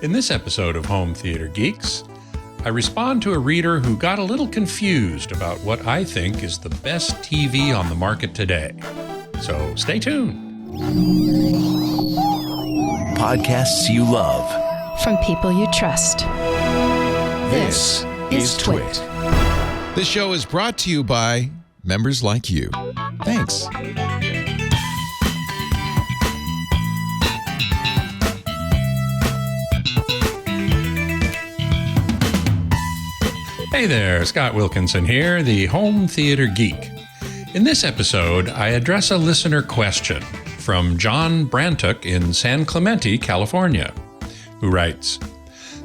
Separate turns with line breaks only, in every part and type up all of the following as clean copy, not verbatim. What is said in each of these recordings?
In this episode of Home Theater Geeks, I respond to a reader who got a little confused about what I think is the best TV on the market today. So stay tuned.
Podcasts you love.
From people you trust.
This is TWiT.
This show is brought to you by members like you. Thanks.
Hey there, Scott Wilkinson here, the Home Theater Geek. In this episode, I address a listener question from John Brantuck in San Clemente, California, who writes,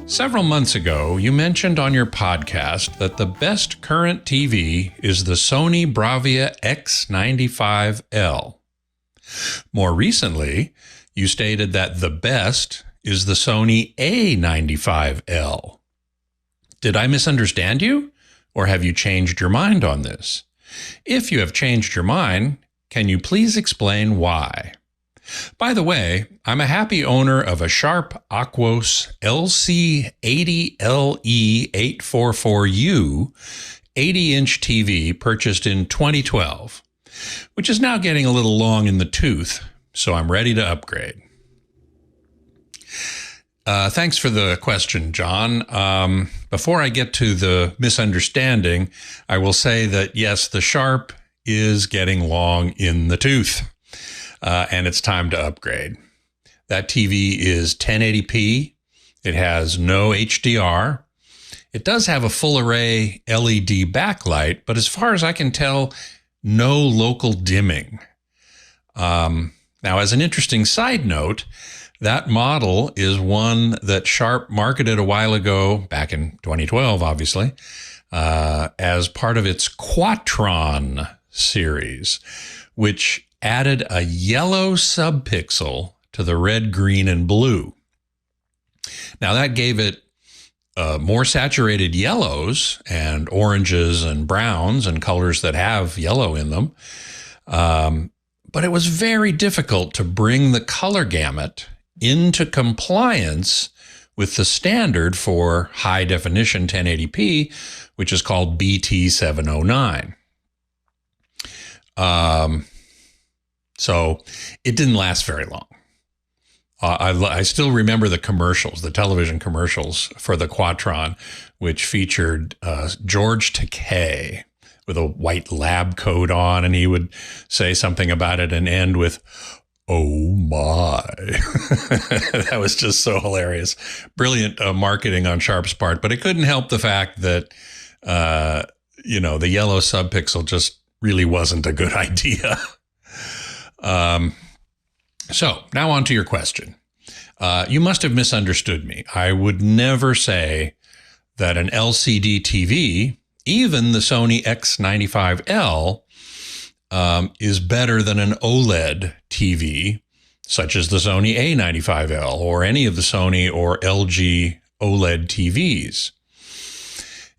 "Several months ago, you mentioned on your podcast that the best current TV is the Sony Bravia X95L. More recently, you stated that the best is the Sony A95L. Did I misunderstand you, or have you changed your mind on this? If you have changed your mind, can you please explain why? By the way, I'm a happy owner of a Sharp Aquos LC80LE844U 80-inch TV purchased in 2012, which is now getting a little long in the tooth, so I'm ready to upgrade." Thanks for the question, John. Before I get to the misunderstanding, I will say that, yes, the Sharp is getting long in the tooth, and it's time to upgrade. That TV is 1080p. It has no HDR. It does have a full array LED backlight, but as far as I can tell, no local dimming. Now, as an interesting side note, that model is one that Sharp marketed a while ago, back in 2012, obviously, as part of its Quatron series, which added a yellow subpixel to the red, green, and blue. Now, that gave it more saturated yellows and oranges and browns and colors that have yellow in them. But it was very difficult to bring the color gamut into compliance with the standard for high definition 1080p, which is called BT709. So it didn't last very long. I still remember the commercials, the television commercials for the Quatron, which featured George Takei with a white lab coat on, and he would say something about it and end with, "Oh my." That was just so hilarious. Brilliant marketing on Sharp's part, but it couldn't help the fact that, the yellow subpixel just really wasn't a good idea. So now on to your question. You must have misunderstood me. I would never say that an LCD TV, even the Sony X95L, is better than an OLED TV, such as the Sony A95L or any of the Sony or LG OLED TVs.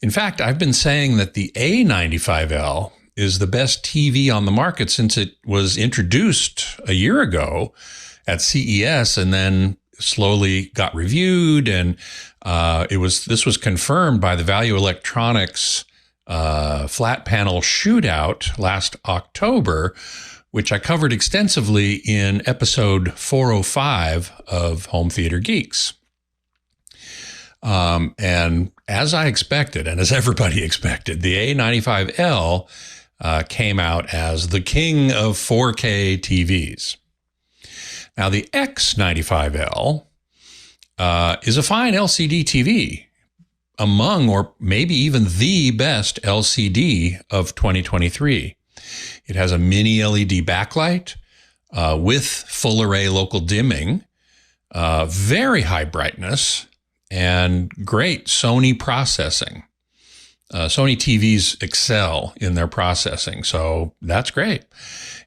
In fact, I've been saying that the A95L is the best TV on the market since it was introduced a year ago at CES and then slowly got reviewed. And this was confirmed by the Value Electronics flat panel shootout last October, which I covered extensively in episode 405 of Home Theater Geeks. And as I expected, and as everybody expected, the A95L came out as the king of 4K TVs. Now, the X95L is a fine LCD TV, among or maybe even the best LCD of 2023. It has a mini LED backlight with full array local dimming, very high brightness, and great Sony processing. Sony TVs excel in their processing, so that's great.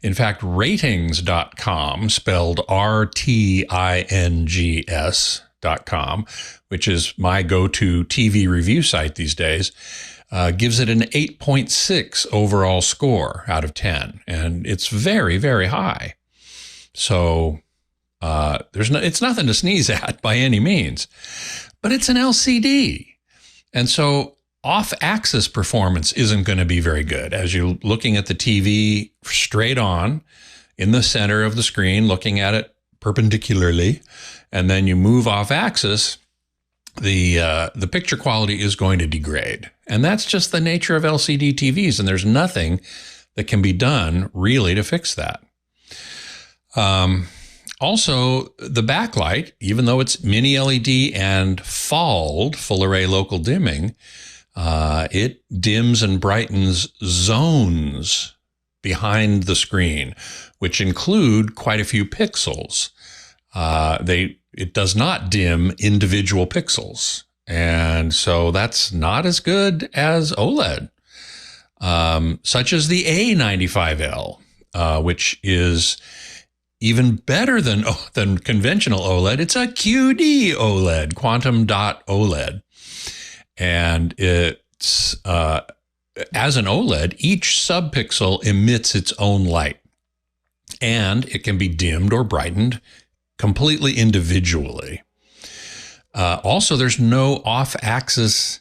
In fact, ratings.com, spelled RTINGS.com, which is my go-to TV review site these days, gives it an 8.6 overall score out of 10, and it's very, very high. So It's nothing to sneeze at by any means, but it's an LCD. And so off-axis performance isn't going to be very good. As you're looking at the TV straight on in the center of the screen, looking at it perpendicularly, and then you move off-axis, the picture quality is going to degrade. And that's just the nature of LCD TVs, and there's nothing that can be done really to fix that. Also, the backlight, even though it's mini LED and full array local dimming, it dims and brightens zones behind the screen, which include quite a few pixels. It does not dim individual pixels. And so that's not as good as OLED, such as the A95L, which is even better than conventional OLED. It's a QD OLED, quantum dot OLED. And it's, as an OLED, each subpixel emits its own light. And it can be dimmed or brightened completely individually. Also, there's no off-axis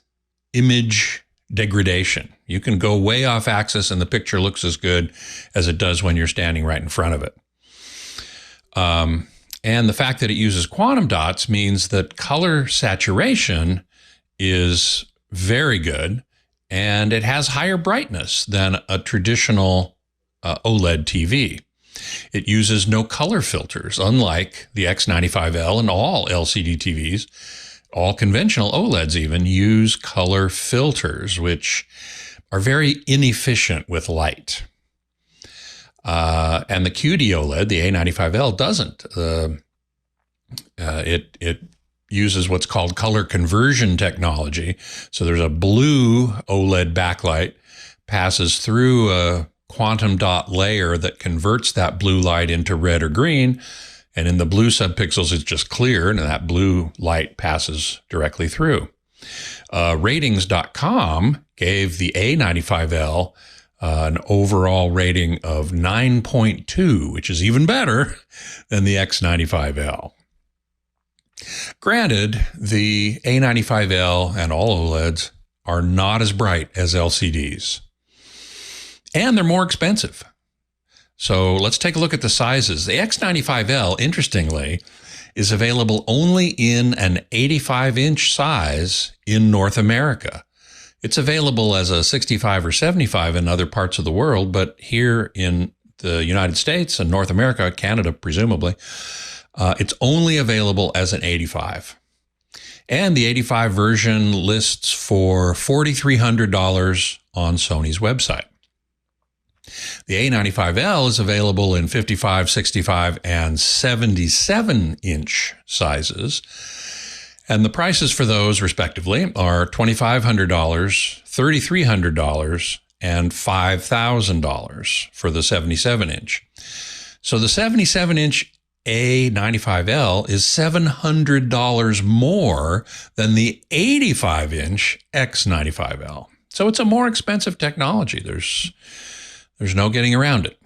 image degradation. You can go way off-axis and the picture looks as good as it does when you're standing right in front of it. And the fact that it uses quantum dots means that color saturation is very good, and it has higher brightness than a traditional OLED TV. It uses no color filters, unlike the X95L and all LCD TVs. All conventional OLEDs even use color filters, which are very inefficient with light. And the QD OLED, the A95L, doesn't. It uses what's called color conversion technology. So there's a blue OLED backlight, passes through a quantum dot layer that converts that blue light into red or green. And in the blue subpixels, it's just clear, and that blue light passes directly through. Ratings.com gave the A95L an overall rating of 9.2, which is even better than the X95L. Granted, the A95L and all OLEDs are not as bright as LCDs, and they're more expensive. So let's take a look at the sizes. The X95L, interestingly, is available only in an 85-inch size in North America. It's available as a 65 or 75 in other parts of the world, but here in the United States and North America, Canada presumably, it's only available as an 85. And the 85 version lists for $4,300 on Sony's website. The A95L is available in 55, 65, and 77-inch sizes. And the prices for those, respectively, are $2,500, $3,300, and $5,000 for the 77-inch. So the 77-inch A95L is $700 more than the 85-inch X95L. So it's a more expensive technology. There's no getting around it.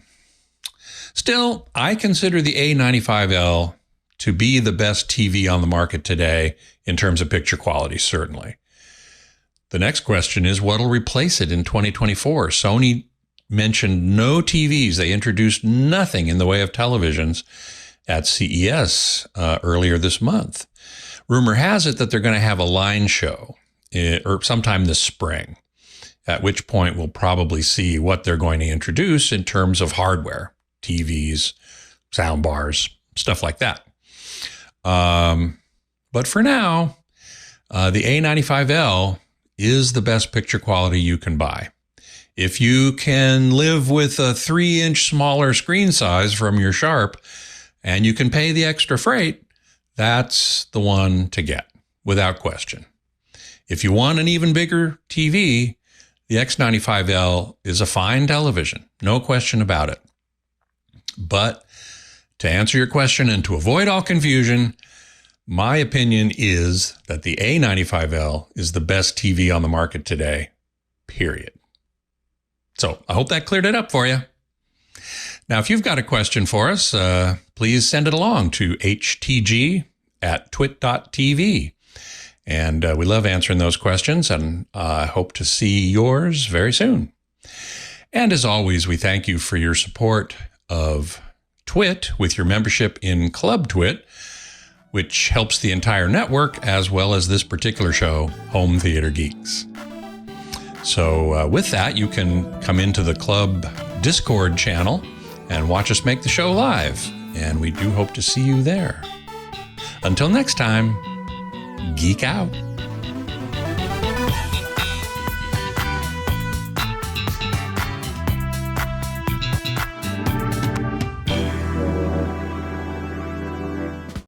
Still, I consider the A95L to be the best TV on the market today in terms of picture quality, certainly. The next question is, what will replace it in 2024? Sony mentioned no TVs. They introduced nothing in the way of televisions at CES earlier this month. Rumor has it that they're going to have a line show or sometime this spring, at which point we'll probably see what they're going to introduce in terms of hardware, TVs, sound bars, stuff like that. But for now, the A95L is the best picture quality you can buy. If you can live with a 3-inch smaller screen size from your Sharp and you can pay the extra freight, that's the one to get, without question. If you want an even bigger TV, the X95L is a fine television, no question about it. But to answer your question and to avoid all confusion, my opinion is that the A95L is the best TV on the market today, period. So I hope that cleared it up for you. Now, if you've got a question for us, please send it along to htg@twit.tv. And we love answering those questions, and I hope to see yours very soon. And as always, we thank you for your support of TWiT with your membership in Club TWiT, which helps the entire network as well as this particular show, Home Theater Geeks. So with that, you can come into the Club Discord channel and watch us make the show live. And we do hope to see you there. Until next time, geek out.